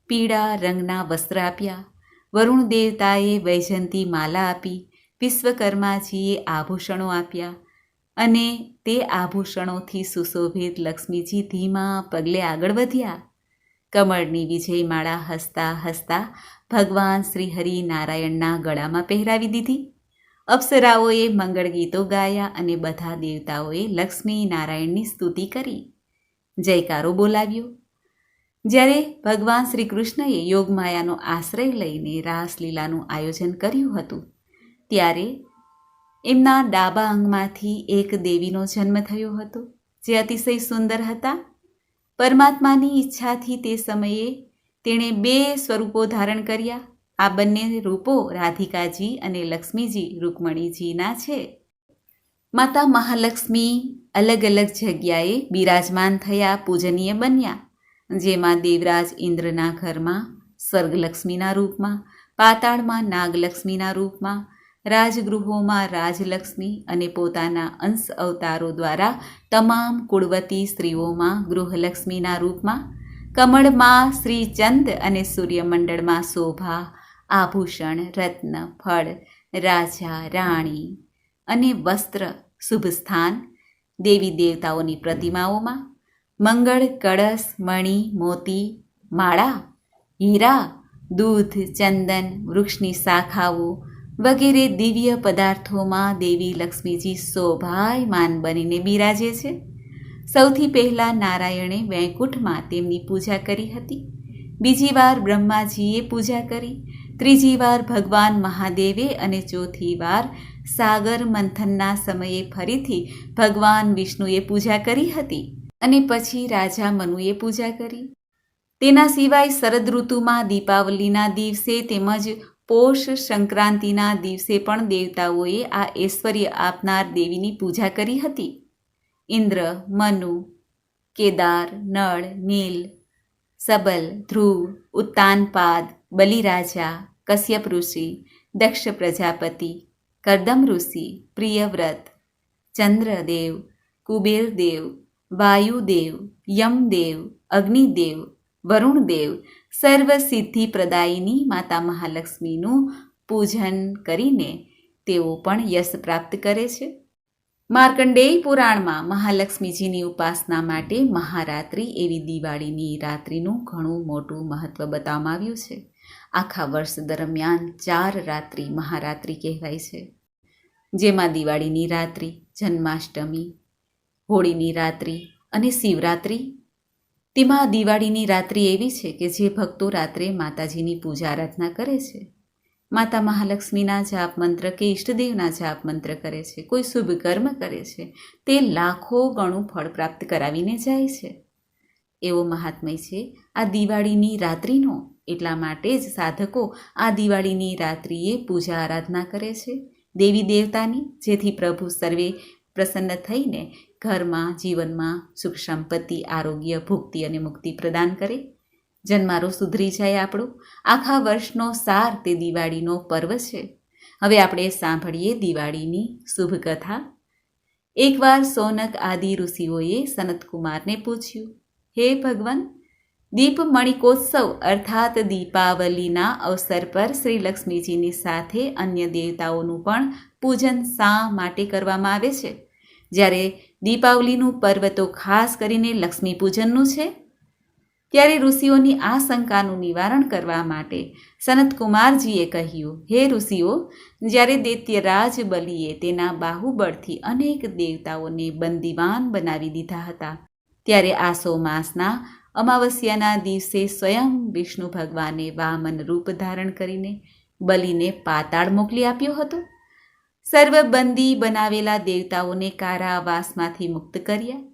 પીળા રંગના વસ્ત્ર આપ્યા. વરુણ દેવતાએ વૈજયંતી માલા આપી. વિશ્વકર્માજીએ આભૂષણો આપ્યા અને તે આભૂષણોથી સુશોભિત લક્ષ્મીજી ધીમા પગલે આગળ વધ્યા. કમળની વિજયમાળા હસતા હસતા ભગવાન શ્રી હરિનારાયણના ગળામાં પહેરાવી દીધી. અપ્સરાઓએ મંગળ ગીતો ગાયા અને બધા દેવતાઓએ લક્ષ્મી નારાયણની સ્તુતિ કરી. જયકારો બોલાવ્યો. જ્યારે ભગવાન શ્રી કૃષ્ણએ યોગમાયાનો આશ્રય લઈને રાસલીલાનું આયોજન કર્યું હતું ત્યારે એમના ડાબા અંગમાંથી એક દેવીનો જન્મ થયો હતો જે અતિશય સુંદર હતા. પરમાત્માની ઈચ્છાથી તે સમયે તેણે 2 સ્વરૂપો ધારણ કર્યા. આ બંને રૂપો રાધિકાજી અને લક્ષ્મીજી રૂકમણીજીના છે. માતા મહાલક્ષ્મી અલગ અલગ જગ્યાએ બિરાજમાન થયા, પૂજનીય બન્યા. જેમાં દેવરાજ ઇન્દ્રના ઘરમાં સ્વર્ગલક્ષ્મીના રૂપમાં, પાતાળમાં નાગલક્ષ્મીના રૂપમાં, રાજગૃહોમાં રાજલક્ષ્મી અને પોતાના અંશ અવતારો દ્વારા તમામ કુળવતી સ્ત્રીઓમાં ગૃહલક્ષ્મીના રૂપમાં, કમળમાં શ્રીચંદ અને સૂર્યમંડળમાં શોભા, આભૂષણ, રત્ન, ફળ, રાજા, રાણી અને વસ્ત્ર, શુભ સ્થાન, દેવી દેવતાઓની પ્રતિમાઓમાં, મંગળ, કળશ, મણિ, મોતી, માળા, હીરા, દૂધ, ચંદન, વૃક્ષની શાખાઓ વગેરે દિવ્ય પદાર્થોમાં દેવી લક્ષ્મીજી શોભાયમાન બનીને બિરાજે છે. સૌથી પહેલાં નારાયણે વૈકુંઠમાં તેમની પૂજા કરી હતી. બીજી વાર બ્રહ્માજીએ પૂજા કરી. ત્રીજી વાર ભગવાન મહાદેવે અને ચોથી વાર સાગર મંથનના સમયે ફરીથી ભગવાન વિષ્ણુએ પૂજા કરી હતી અને પછી રાજા મનુએ પૂજા કરી. તેના સિવાય શરદ ઋતુમાં દીપાવલીના દિવસે તેમજ પોષ સંક્રાંતિના દિવસે પણ દેવતાઓએ આ ઐશ્વર્ય આપનાર દેવીની પૂજા કરી હતી. ઇન્દ્ર, મનુ, કેદાર, નળ, નીલ, સબલ, ધ્રુવ, ઉત્તાનપાદ, બલિરાજા, કશ્યપ ઋષિ, દક્ષ પ્રજાપતિ, કર્દમ ઋષિ, પ્રિયવ્રત, ચંદ્રદેવ, કુબેરદેવ, વાયુદેવ, યમદેવ, અગ્નિદેવ, વરુણદેવ, સર્વ સિદ્ધિ પ્રદાયિની માતા મહાલક્ષ્મીનું પૂજન કરીને તેઓ પણ યશ પ્રાપ્ત કરે છે. માર્કંડેય પુરાણમાં મહાલક્ષ્મીજીની ઉપાસના માટે મહારાત્રિ એવી દિવાળીની રાત્રિનું ઘણું મોટું મહત્વ બતાવવામાં આવ્યું છે. આખા વર્ષ દરમિયાન 4 રાત્રિ મહારાત્રિ કહેવાય છે, જેમાં દિવાળીની રાત્રિ, જન્માષ્ટમી, હોળીની રાત્રિ અને શિવરાત્રિ. તેમાં દિવાળીની રાત્રિ એવી છે કે જે ભક્તો રાત્રે માતાજીની પૂજા આરાધના કરે છે, માતા મહાલક્ષ્મીના જાપ મંત્ર કે ઈષ્ટદેવના જાપ મંત્ર કરે છે, કોઈ શુભ કર્મ કરે છે, તે લાખો ગણું ફળ પ્રાપ્ત કરાવીને જાય છે. એવો મહાત્મય છે આ દિવાળીની રાત્રિનો. એટલા માટે જ સાધકો આ દિવાળીની રાત્રિએ પૂજા આરાધના કરે છે દેવી દેવતાની, જેથી પ્રભુ સર્વે પ્રસન્ન થઈને ઘરમાં, જીવનમાં સુખ સંપત્તિ, આરોગ્ય, ભુક્તિ અને મુક્તિ પ્રદાન કરે. જન્મારો સુધરી જાય આપણો. આખા વર્ષનો સાર તે દિવાળીનો પર્વ છે. હવે આપણે સાંભળીએ દિવાળીની શુભ કથા. એકવાર સોનક આદિ ઋષિઓએ સનતકુમારને પૂછ્યું, હે ભગવાન, દીપ મણિકોત્સવ અર્થાત દીપાવલીના અવસર પર શ્રી લક્ષ્મીજીની સાથે અન્ય દેવતાઓનું પણ પૂજન શા માટે કરવામાં આવે છે, જ્યારે દીપાવલીનું પર્વ તો ખાસ કરીને લક્ષ્મી પૂજનનું છે? ત્યારે ઋષિઓની આ શંકાનું નિવારણ કરવા માટે સનતકુમારજીએ કહ્યું, હે ઋષિઓ, જ્યારે દૈત્યરાજ બલિએ તેના બાહુબળથી અનેક દેવતાઓને બંદીવાન બનાવી દીધા હતા, ત્યારે આસો માસના અમાવસ્યાના દિવસે સ્વયં વિષ્ણુ ભગવાને વામન રૂપ ધારણ કરીને બલિને પાતાળ મોકલી આપ્યો હતો. સર્વબંદી બનાવેલા દેવતાઓને કારાવાસમાંથી મુક્ત કર્યા.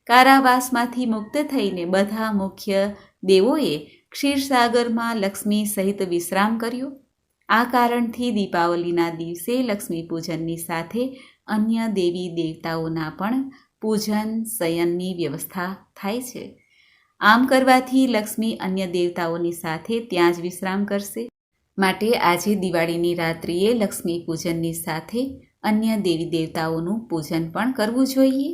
કારાવાસમાંથી મુક્ત થઈને બધા મુખ્ય દેવોએ ક્ષીરસાગરમાં લક્ષ્મી સહિત વિશ્રામ કર્યો. આ કારણથી દીપાવલીના દિવસે લક્ષ્મી પૂજનની સાથે અન્ય દેવી દેવતાઓના પણ પૂજન શયનની વ્યવસ્થા થાય છે. આમ કરવાથી લક્ષ્મી અન્ય દેવતાઓની સાથે ત્યાં જ વિશ્રામ કરશે. માટે આજે દિવાળીની રાત્રિએ લક્ષ્મી પૂજનની સાથે અન્ય દેવી દેવતાઓનું પૂજન પણ કરવું જોઈએ.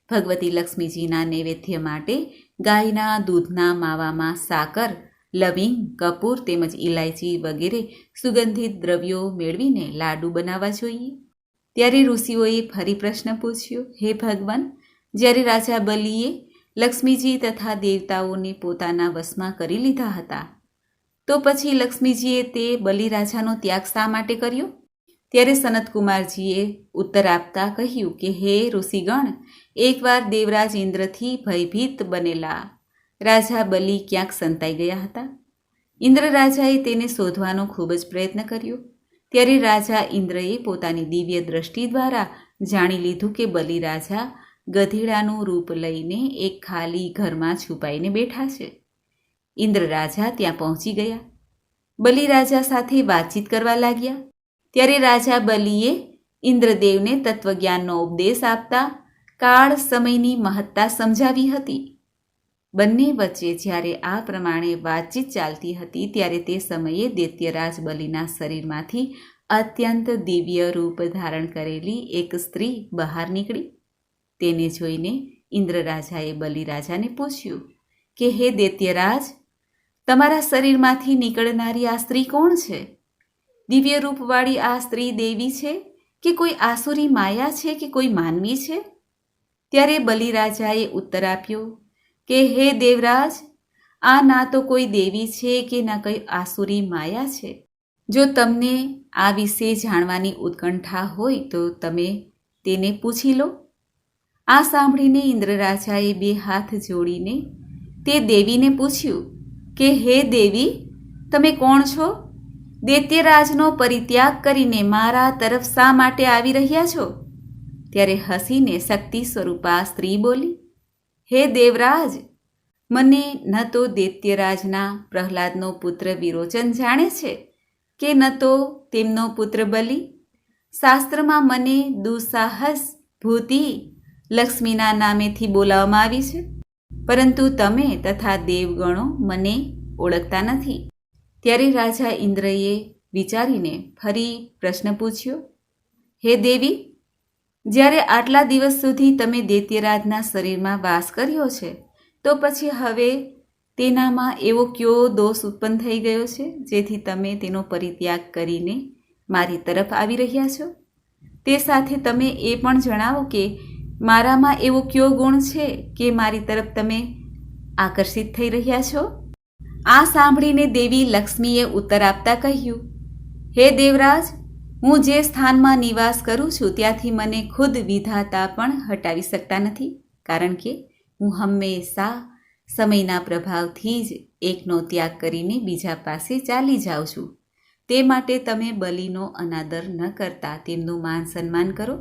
ભગવતી લક્ષ્મીજીના નૈવેદ્ય માટે ગાયના દૂધના માવામાં સાકર, લવિંગ, કપૂર તેમજ ઇલાયચી વગેરે સુગંધિત દ્રવ્યો મેળવીને લાડુ બનાવવા જોઈએ. ત્યારે ઋષિઓએ ફરી પ્રશ્ન પૂછ્યો, હે ભગવાન, જ્યારે રાજા બલિએ લક્ષ્મીજી તથા દેવતાઓને પોતાના વશમાં કરી લીધા હતા, તો પછી લક્ષ્મીજીએ તે બલિરાજાનો ત્યાગ શા માટે કર્યો? ત્યારે સનતકુમારજીએ ઉત્તર આપતા કહ્યું કે હે ઋષિગણ, એકવાર દેવરાજ ઇન્દ્રથી ભયભીત બનેલા રાજા બલિ ક્યાંક સંતાઈ ગયા હતા. ઇન્દ્ર રાજાએ તેને શોધવાનો ખૂબ જ પ્રયત્ન કર્યો. ત્યારે રાજા ઇન્દ્રએ પોતાની દિવ્ય દ્રષ્ટિ દ્વારા જાણી લીધું કે બલિરાજા ગધેડાનું રૂપ લઈને એક ખાલી ઘરમાં છુપાઈને બેઠા છે. ઇન્દ્ર રાજા ત્યાં પહોંચી ગયા. બલિરાજા સાથે વાતચીત કરવા લાગ્યા. ત્યારે રાજા બલિએ ઇન્દ્રદેવને તત્વજ્ઞાનનો ઉપદેશ આપતા કાળ સમયની મહત્તા સમજાવી હતી. બંને વચ્ચે જ્યારે આ પ્રમાણે વાતચીત ચાલતી હતી, ત્યારે તે સમયે દૈત્યરાજ બલિના શરીરમાંથી અત્યંત દિવ્ય રૂપ ધારણ કરેલી એક સ્ત્રી બહાર નીકળી. તેને જોઈને ઇન્દ્ર રાજાએ બલિરાજાને પૂછ્યું કે હે દૈત્યરાજ, તમારા શરીરમાંથી નીકળનારી આ સ્ત્રી કોણ છે? દિવ્ય રૂપવાળી આ સ્ત્રી દેવી છે કે કોઈ આસુરી માયા છે કે કોઈ માનવી છે? ત્યારે બલિરાજાએ ઉત્તર આપ્યો કે હે દેવરાજ, આ ના તો કોઈ દેવી છે કે ના કોઈ આસુરી માયા છે. જો તમને આ વિશે જાણવાની ઉત્કંઠા હોય તો તમે તેને પૂછી લો. આ સાંભળીને ઇન્દ્ર રાજાએ 2 હાથ જોડીને તે દેવીને પૂછ્યું કે હે દેવી, તમે કોણ છો? દૈત્યરાજનો પરિત્યાગ કરીને મારા તરફ શા માટે આવી રહ્યા છો? ત્યારે હસીને શક્તિ સ્વરૂપા સ્ત્રી બોલી, હે દેવરાજ, મને ન તો દૈત્યરાજના પ્રહલાદનો પુત્ર વિરોચન જાણે છે કે ન તો તેમનો પુત્ર બલિ. શાસ્ત્રમાં મને દુસ્સાહસ ભૂતિ લક્ષ્મીના નામેથી બોલાવવામાં આવી છે, પરંતુ તમે તથા દેવગણો મને ઓળખતા નથી. ત્યારે રાજા ઇન્દ્રએ વિચારીને ફરી પ્રશ્ન પૂછ્યો, હે દેવી, જ્યારે આટલા દિવસ સુધી તમે દૈત્યરાજના શરીરમાં વાસ કર્યો છે, તો પછી હવે તેનામાં એવો કયો દોષ ઉત્પન્ન થઈ ગયો છે જેથી તમે તેનો પરિત્યાગ કરીને મારી તરફ આવી રહ્યા છો? તે સાથે તમે એ પણ જણાવો કે મારામાં એવો કયો ગુણ છે કે મારી તરફ તમે આકર્ષિત થઈ રહ્યા છો? આ સાંભળીને દેવી લક્ષ્મીએ ઉત્તર આપતા કહ્યું, હે દેવરાજ, હું જે સ્થાનમાં નિવાસ કરું છું ત્યાંથી મને ખુદ વિધાતા પણ હટાવી શકતા નથી, કારણ કે હું હંમેશા સમયના પ્રભાવથી જ એકનો ત્યાગ કરીને બીજા પાસે ચાલી જાઉં છું. તે માટે તમે બલિનો અનાદર ન કરતા તેમનું માન સન્માન કરો.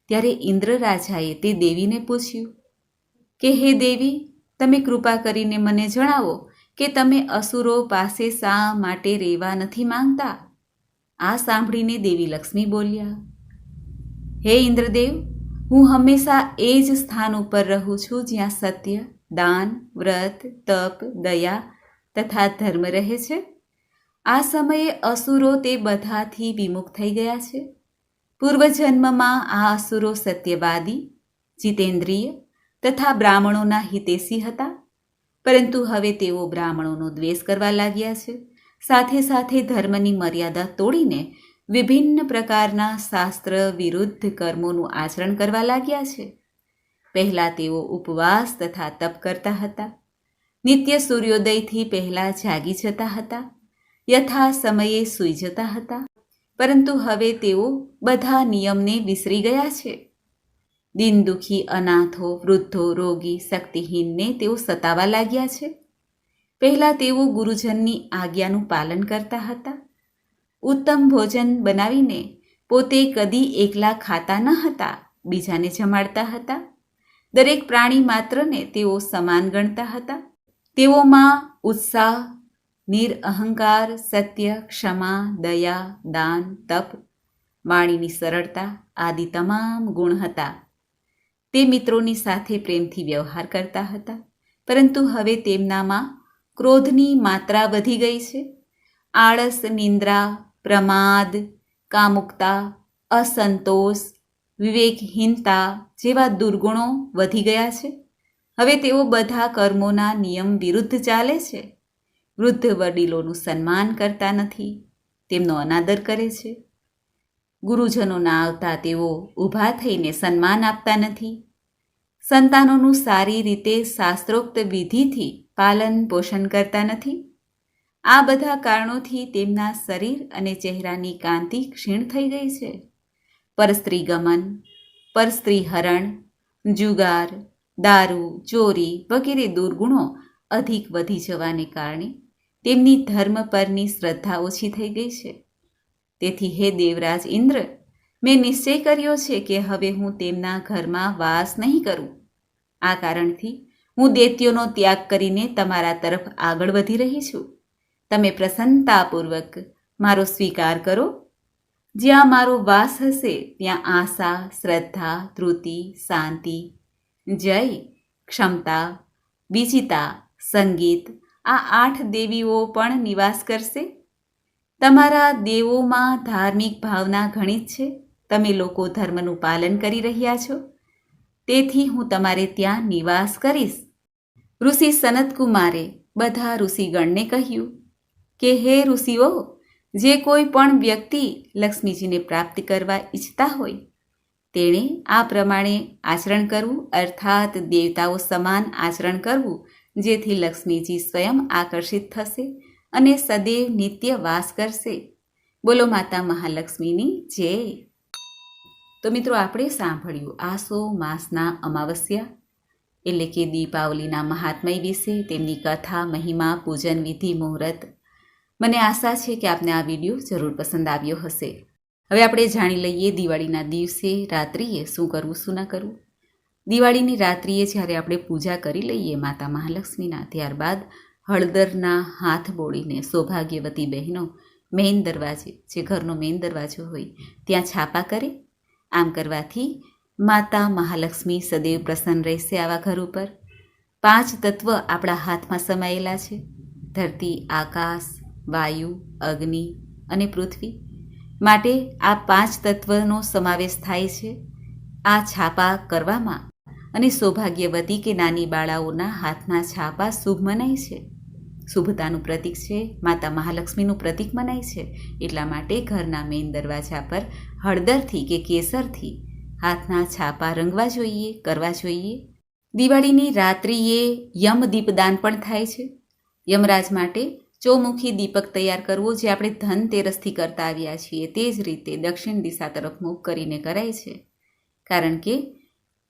ત્યારે ઇન્દ્ર રાજાએ તે દેવીને પૂછ્યું કે હે દેવી, તમે કૃપા કરીને મને જણાવો કે તમે અસુરો પાસે શા માટે રહેવા નથી માંગતા? આ સાંભળીને દેવી લક્ષ્મી બોલ્યા, હે ઇન્દ્રદેવ, હું હંમેશા એ જ સ્થાન ઉપર રહું છું જ્યાં સત્ય, દાન, વ્રત, તપ, દયા તથા ધર્મ રહે છે. આ સમયે અસુરો તે બધાથી વિમુખ થઈ ગયા છે. પૂર્વજન્મમાં આ અસુરો સત્યવાદી, જીતેન્દ્રિય તથા બ્રાહ્મણોના હિતેશી હતા, પરંતુ હવે તેઓ બ્રાહ્મણોનો દ્વેષ કરવા લાગ્યા છે. સાથે સાથે ધર્મની મર્યાદા તોડીને વિભિન્ન પ્રકારના શાસ્ત્ર વિરુદ્ધ કર્મોનું આચરણ કરવા લાગ્યા છે. પહેલાં તેઓ ઉપવાસ તથા તપ કરતા હતા, નિત્ય સૂર્યોદયથી પહેલાં જાગી જતા હતા, યથા સમયે સૂઈ જતા હતા, પરંતુ હવે તેઓ બધા નિયમને વિસરી ગયા છે. દીન દુઃખી, અનાથો, વૃદ્ધો, રોગી, શક્તિહીનને તેઓ સતાવા લાગ્યા છે. પહેલાં તેઓ ગુરુજનની આજ્ઞાનું પાલન કરતા હતા, ઉત્તમ ભોજન બનાવીને પોતે કદી એકલા ખાતા ન હતા, બીજાને જમાડતા હતા. દરેક પ્રાણી માત્રને તેઓ સમાન ગણતા હતા. તેઓમાં ઉત્સાહ, નિરઅહંકાર, સત્ય, ક્ષમા, દયા, દાન, તપ, વાણીની સરળતા આદિ તમામ ગુણ હતા. તે મિત્રોની સાથે પ્રેમથી વ્યવહાર કરતા હતા, પરંતુ હવે તેમનામાં ક્રોધની માત્રા વધી ગઈ છે. આળસ, નિંદ્રા, પ્રમાદ, કામુકતા, અસંતોષ, વિવેકહીનતા જેવા દુર્ગુણો વધી ગયા છે. હવે તેઓ બધા કર્મોના નિયમ વિરુદ્ધ ચાલે છે. વૃદ્ધ વડીલોનું સન્માન કરતા નથી, તેમનો અનાદર કરે છે. ગુરુજનોના આવતા તેઓ ઊભા થઈને સન્માન આપતા નથી. સંતાનોનું સારી રીતે શાસ્ત્રોક્ત વિધિથી પાલન પોષણ કરતા નથી. આ બધા કારણોથી તેમના શરીર અને ચહેરાની કાંતિ ક્ષીણ થઈ ગઈ છે. પરસ્ત્રી ગમન, પરસ્ત્રી હરણ, જુગાર, દારૂ, ચોરી વગેરે દુર્ગુણો અધિક વધી જવાને કારણે તેમની ધર્મ પરની શ્રદ્ધા ઓછી થઈ ગઈ છે. તેથી હે દેવરાજ ઇન્દ્ર, મેં નિશ્ચય કર્યો છે કે હવે હું તેમના ઘરમાં વાસ નહીં કરું. આ કારણથી હું દૈત્યોનો ત્યાગ કરીને તમારા તરફ આગળ વધી રહી છું. તમે પ્રસન્નતાપૂર્વક મારો સ્વીકાર કરો. જ્યાં મારો વાસ હશે ત્યાં આશા, શ્રદ્ધા, ધૃતિ, શાંતિ, જય, ક્ષમતા, વિજિતા, સંગીત આ 8 દેવીઓ પણ નિવાસ કરશે. તમારા દેવોમાં ધાર્મિક ભાવના ઘણી જ છે. તમે લોકો ધર્મનું પાલન કરી રહ્યા છો, તેથી હું તમારે ત્યાં નિવાસ કરીશ. ઋષિ સનતકુમારે બધા ઋષિગણને કહ્યું કે હે ઋષિઓ, જે કોઈ પણ વ્યક્તિ લક્ષ્મીજીને પ્રાપ્ત કરવા ઈચ્છતા હોય તેણે આ પ્રમાણે આચરણ કરવું, અર્થાત દેવતાઓ સમાન આચરણ કરવું, જેથી લક્ષ્મીજી સ્વયં આકર્ષિત થશે અને સદૈવ નિત્ય વાસ કરશે. બોલો માતા મહાલક્ષ્મીની જય. તો મિત્રો, આપણે સાંભળ્યું આસો માસના અમાવસ્યા એટલે કે દીપાવલીના મહાત્મય વિશે, તેમની કથા, મહિમા, પૂજન વિધિ, મુહૂર્ત. મને આશા છે કે આપને આ વિડીયો જરૂર પસંદ આવ્યો હશે. હવે આપણે જાણી લઈએ દિવાળીના દિવસે રાત્રિએ શું કરવું, શું ન કરવું. દિવાળીની રાત્રિએ જ્યારે આપણે પૂજા કરી લઈએ માતા મહાલક્ષ્મીના, ત્યારબાદ હળદરના હાથ બોળીને સૌભાગ્યવતી બહેનો મેઇન દરવાજે, જે ઘરનો મેઇન દરવાજો હોય, ત્યાં છાપા કરે. આમ કરવાથી માતા મહાલક્ષ્મી સદૈવ પ્રસન્ન રહેશે આવા ઘર ઉપર. 5 તત્વ આપણા હાથમાં સમાયેલા છે: ધરતી, આકાશ, વાયુ, અગ્નિ અને પૃથ્વી. માટે આ 5 તત્વનો સમાવેશ થાય છે. આ છાપા કરવામાં અને સૌભાગ્યવતી કે નાની બાળાઓના હાથના છાપા શુભ મનાય છે, શુભતાનું પ્રતીક છે, માતા મહાલક્ષ્મીનું પ્રતીક મનાય છે. એટલા માટે ઘરના મેઇન દરવાજા પર હળદરથી કે કેસરથી હાથના છાપા રંગવા જોઈએ, કરવા જોઈએ. દિવાળીની રાત્રિએ યમ દીપદાન પણ થાય છે. યમરાજ માટે ચોમુખી દીપક તૈયાર કરવો, જે આપણે ધનતેરસથી કરતા આવ્યા છીએ તે જ રીતે દક્ષિણ દિશા તરફ મુખ કરીને કરાય છે. કારણ કે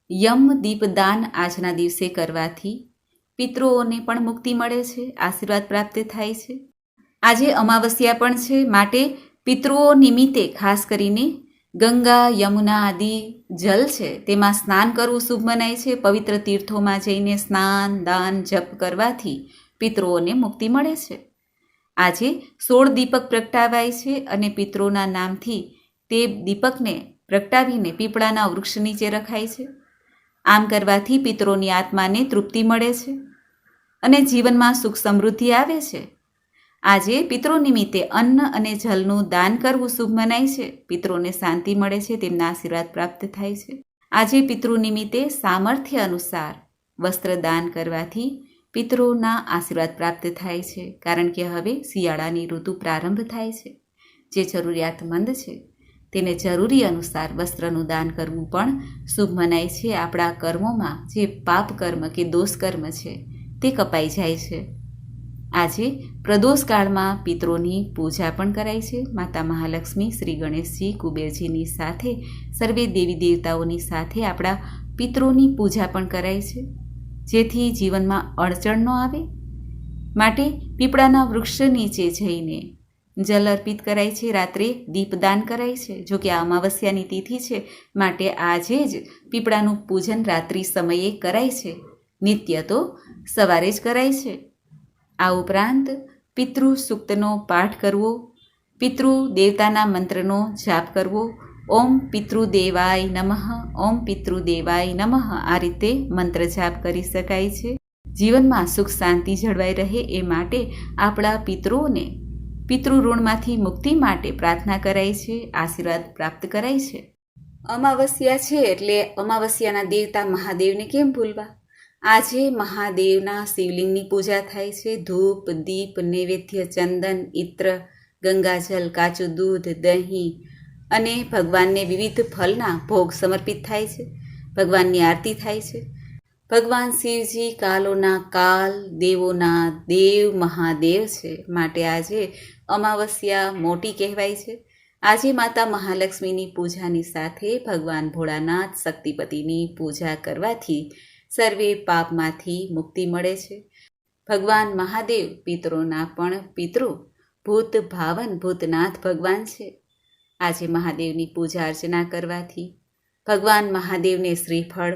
યમ દીપદાન આજના દિવસે કરવાથી પિતૃઓને પણ મુક્તિ મળે છે, આશીર્વાદ પ્રાપ્ત થાય છે. આજે અમાવસ્યા પણ છે, માટે પિતૃઓ નિમિત્તે ખાસ કરીને ગંગા, યમુના આદિ જલ છે તેમાં સ્નાન કરવું શુભ મનાય છે. પવિત્ર તીર્થોમાં જઈને સ્નાન, દાન, જપ કરવાથી પિતૃઓને મુક્તિ મળે છે. આજે 16 દીપક પ્રગટાવાય છે અને પિતૃઓના નામથી તે દીપકને પ્રગટાવીને પીપળાના વૃક્ષ નીચે રખાય છે. આમ કરવાથી પિતૃઓની આત્માને તૃપ્તિ મળે છે અને જીવનમાં સુખ સમૃદ્ધિ આવે છે. આજે પિતૃ નિમિત્તે અન્ન અને જલનું દાન કરવું શુભ મનાય છે. પિતૃઓને શાંતિ મળે છે, તેમના આશીર્વાદ પ્રાપ્ત થાય છે. આજે પિતૃ નિમિત્તે સામર્થ્ય અનુસાર વસ્ત્ર દાન કરવાથી પિતૃઓના આશીર્વાદ પ્રાપ્ત થાય છે. કારણ કે હવે શિયાળાની ઋતુ પ્રારંભ થાય છે. જે જરૂરિયાતમંદ છે તેને જરૂરી અનુસાર વસ્ત્રનું દાન કરવું પણ શુભ મનાય છે. આપણા કર્મોમાં જે પાપ કર્મ કે દોષ કર્મ છે તે કપાઈ જાય છે. આજે પ્રદોષકાળમાં પિતૃઓની પૂજા પણ કરાય છે. માતા મહાલક્ષ્મી, શ્રી ગણેશજી, કુબેરજીની સાથે સર્વે દેવી દેવતાઓની સાથે આપણા પિતૃઓની પૂજા પણ કરાય છે, જેથી જીવનમાં અડચણ ન આવે. માટે પીપળાના વૃક્ષ નીચે જઈને જલ અર્પિત કરાય છે, રાત્રે દીપદાન કરાય છે. જો કે આ અમાવસ્યાની તિથિ છે, માટે આજે જ પીપળાનું પૂજન રાત્રિ સમયે કરાય છે. નિત્ય તો સવારે જ કરાય છે. આ ઉપરાંત પિતૃ સૂક્તનો પાઠ કરવો, પિતૃ દેવતાના મંત્રનો જાપ કરવો. ઓમ પિતૃદેવાય નમઃ, ઓમ પિતૃદેવાય નમઃ, આ રીતે મંત્ર જાપ કરી શકાય છે. જીવનમાં સુખ શાંતિ જળવાઈ રહે એ માટે આપણા પિતૃઓને પિતૃ ઋણમાંથી મુક્તિ માટે પ્રાર્થના કરાય છે, આશીર્વાદ પ્રાપ્ત કરાય છે. અમાવસ્યા છે એટલે અમાવસ્યાના દેવતા મહાદેવને કેમ ભૂલવા. આજે મહાદેવના શિવલિંગની પૂજા થાય છે. ધૂપ, દીપ, નૈવેદ્ય, ચંદન, ઇત્ર, ગંગાજલ, કાચું દૂધ, દહીં અને ભગવાનને વિવિધ ફળના ભોગ સમર્પિત થાય છે. ભગવાનની આરતી થાય છે. ભગવાન શિવજી કાલોના કાલ, દેવોના દેવ, મહાદેવ છે. માટે આજે અમાવસ્યા મોટી કહેવાય છે. આજે માતા મહાલક્ષ્મીની પૂજાની સાથે ભગવાન ભોળાનાથ શક્તિપતિની પૂજા કરવાથી સર્વે પાપમાંથી મુક્તિ મળે છે. ભગવાન મહાદેવ પિતૃઓના પણ પિતૃ, ભૂત ભાવન ભૂતનાથ ભગવાન છે. આજે મહાદેવની પૂજા અર્ચના કરવાથી, ભગવાન મહાદેવને શ્રીફળ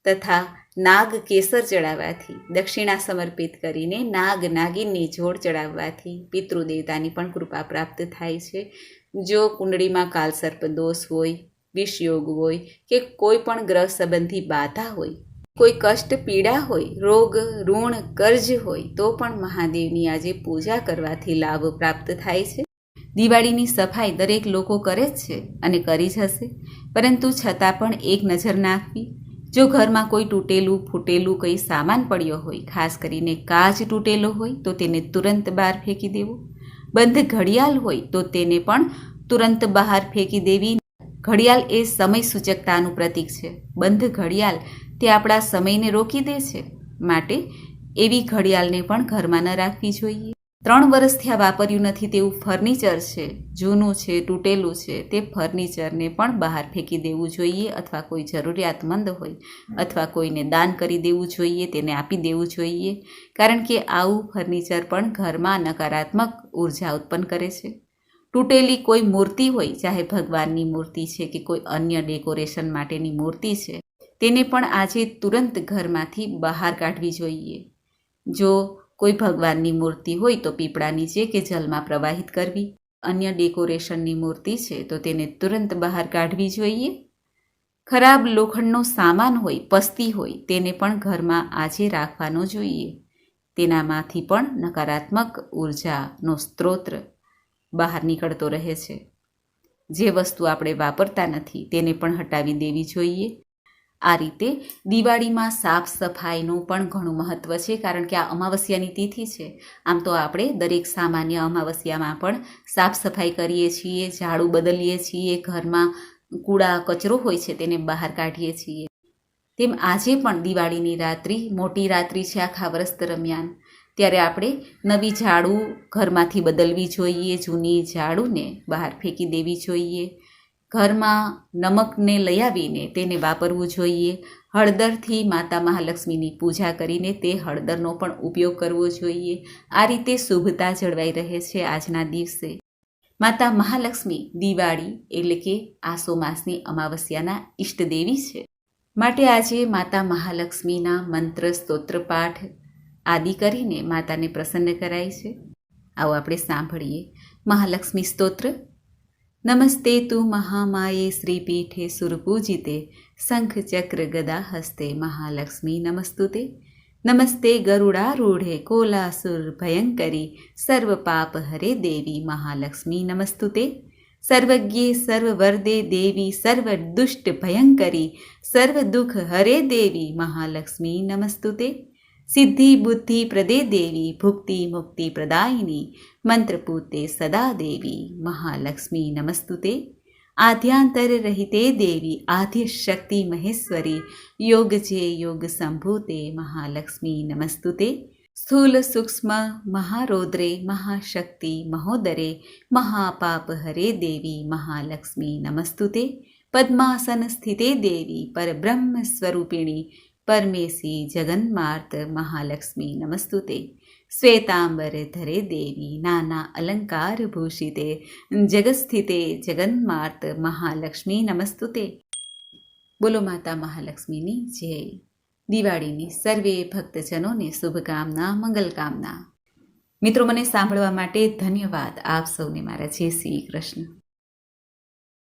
તથા નાગ કેસર ચડાવવાથી, દક્ષિણા સમર્પિત કરીને નાગ નાગિનની જોડ ચડાવવાથી પિતૃદેવતાની પણ કૃપા પ્રાપ્ત થાય છે. જો કુંડળીમાં કાલસર્પ દોષ હોય, વિષયોગ હોય કે કોઈ પણ ગ્રહ સંબંધી બાધા હોય, કોઈ કષ્ટ પીડા હોય, રોગ ઋણ કર્જ હોય, તો પણ મહાદેવની આજે પૂજા કરવાથી લાભ પ્રાપ્ત થાય છે. દિવાળીની સફાઈ દરેક લોકો કરે જ છે અને કરી જ હશે, પરંતુ છતાં પણ એક નજર નાખવી. જો ઘરમાં કોઈ તૂટેલું ફૂટેલું કંઈ સામાન પડ્યો હોય, ખાસ કરીને કાચ તૂટેલો હોય તો તેને તુરંત બહાર ફેંકી દેવો. બંધ ઘડિયાળ હોય તો તેને પણ તુરંત બહાર ફેંકી દેવી. ઘડિયાળ એ સમય સૂચકતાનું પ્રતીક છે. બંધ ઘડિયાળ તે આપણા સમયને રોકી દે છે. માટે એવી ઘડિયાળને પણ ઘરમાં ન રાખવી જોઈએ. 3 વર્ષથી આ વાપર્યું નથી તેવું ફર્નિચર છે, જૂનું છે, તૂટેલું છે, તે ફર્નિચરને પણ બહાર ફેંકી દેવું જોઈએ, અથવા કોઈ જરૂરિયાતમંદ હોય અથવા કોઈને દાન કરી દેવું જોઈએ, તેને આપી દેવું જોઈએ. કારણ કે આવું ફર્નિચર પણ ઘરમાં નકારાત્મક ઉર્જા ઉત્પન્ન કરે છે. તૂટેલી કોઈ મૂર્તિ હોય, ચાહે ભગવાનની મૂર્તિ છે કે કોઈ અન્ય ડેકોરેશન માટેની મૂર્તિ છે, તેને પણ આજે તુરંત ઘરમાંથી બહાર કાઢવી જોઈએ. જો કોઈ ભગવાનની મૂર્તિ હોય તો પીપળા નીચે કે જલમાં પ્રવાહિત કરવી. અન્ય ડેકોરેશનની મૂર્તિ છે તો તેને તુરંત બહાર કાઢવી જોઈએ. ખરાબ લોખંડનો સામાન હોય, પસ્તી હોય, તેને પણ ઘરમાં આજે રાખવાનો જોઈએ. તેનામાંથી પણ નકારાત્મક ઉર્જાનો સ્ત્રોત બહાર નીકળતો રહે છે. જે વસ્તુ આપણે વાપરતા નથી તેને પણ હટાવી દેવી જોઈએ. આ રીતે દિવાળીમાં સાફ સફાઈનું પણ ઘણું મહત્ત્વ છે, કારણ કે આ અમાવસ્યાની તિથિ છે. આમ તો આપણે દરેક સામાન્ય અમાવસ્યામાં પણ સાફ સફાઈ કરીએ છીએ, ઝાડુ બદલીએ છીએ, ઘરમાં કૂડા કચરો હોય છે તેને બહાર કાઢીએ છીએ. તેમ આજે પણ દિવાળીની રાત્રિ મોટી રાત્રિ છે આખા વર્ષ દરમિયાન, ત્યારે આપણે નવી ઝાડુ ઘરમાંથી બદલવી જોઈએ, જૂની ઝાડુને બહાર ફેંકી દેવી જોઈએ. ઘરમાં નમકને લઈ આવીને તેને વાપરવું જોઈએ. હળદરથી માતા મહાલક્ષ્મીની પૂજા કરીને તે હળદરનો પણ ઉપયોગ કરવો જોઈએ. આ રીતે શુભતા જળવાઈ રહે છે આજના દિવસે. માતા મહાલક્ષ્મી દિવાળી એટલે કે આસો માસની અમાવસ્યાના ઈષ્ટદેવી છે, માટે આજે માતા મહાલક્ષ્મીના મંત્ર સ્તોત્ર પાઠ આદિ કરીને માતાને પ્રસન્ન કરાય છે. આવો આપણે સાંભળીએ મહાલક્ષ્મી સ્તોત્ર. નમસ્તે તું મહામાયે શ્રીપીઠે સુરપૂજિતે શંખ ચક્ર ગદા હસ્તે મહાલક્ષ્મી નમસ્તુતે. નમસ્તે ગરુડારૂઢે કોલાસુર ભયંકરી સર્વ પાપ હરે દેવી મહાલક્ષ્મી નમસ્તુતે. સર્વજ્ઞે સર્વવરદે દેવી સર્વ દુષ્ટ ભયંકરી સર્વ દુઃખ હરે દેવી મહાલક્ષ્મી નમસ્તુતે. સિદ્ધિ બુદ્ધિ પ્રદે દેવી ભુક્તિ મુક્તિ પ્રદાયિની મંત્રપૂતે સદા દેવી મહાલક્ષ્મી નમસ્તુતે. આદ્યાંતર રહિતે દેવી આદ્ય શક્તિ મહેશ્વરી યોગ જે યોગ સંભૂતે મહાલક્ષ્મી નમસ્તુતે. સ્થૂલ સૂક્ષ્મ મહારૌદ્રે મહાશક્તિ મહોદરે મહાપાપ હરે દેવી મહાલક્ષ્મી નમસ્તુતે. પદ્માસન સ્થિતે દેવી પરબ્રહ્મ સ્વરૂપિણી પરમેશી જગન્માર્ત મહાલક્ષ્મી નમસ્તુતે. શ્વેતાંબર ધરે દેવી નાના અલંકાર ભૂષિતે જગસ્થિતે જગન્માર્ત મહાલક્ષ્મી નમસ્તુતે. બોલો માતા મહાલક્ષ્મીની જય. દિવાળીની સર્વે ભક્તજનોને શુભકામના, મંગલકામના. મિત્રો, મને સાંભળવા માટે ધન્યવાદ. આપ સૌને મારા જય શ્રી કૃષ્ણ.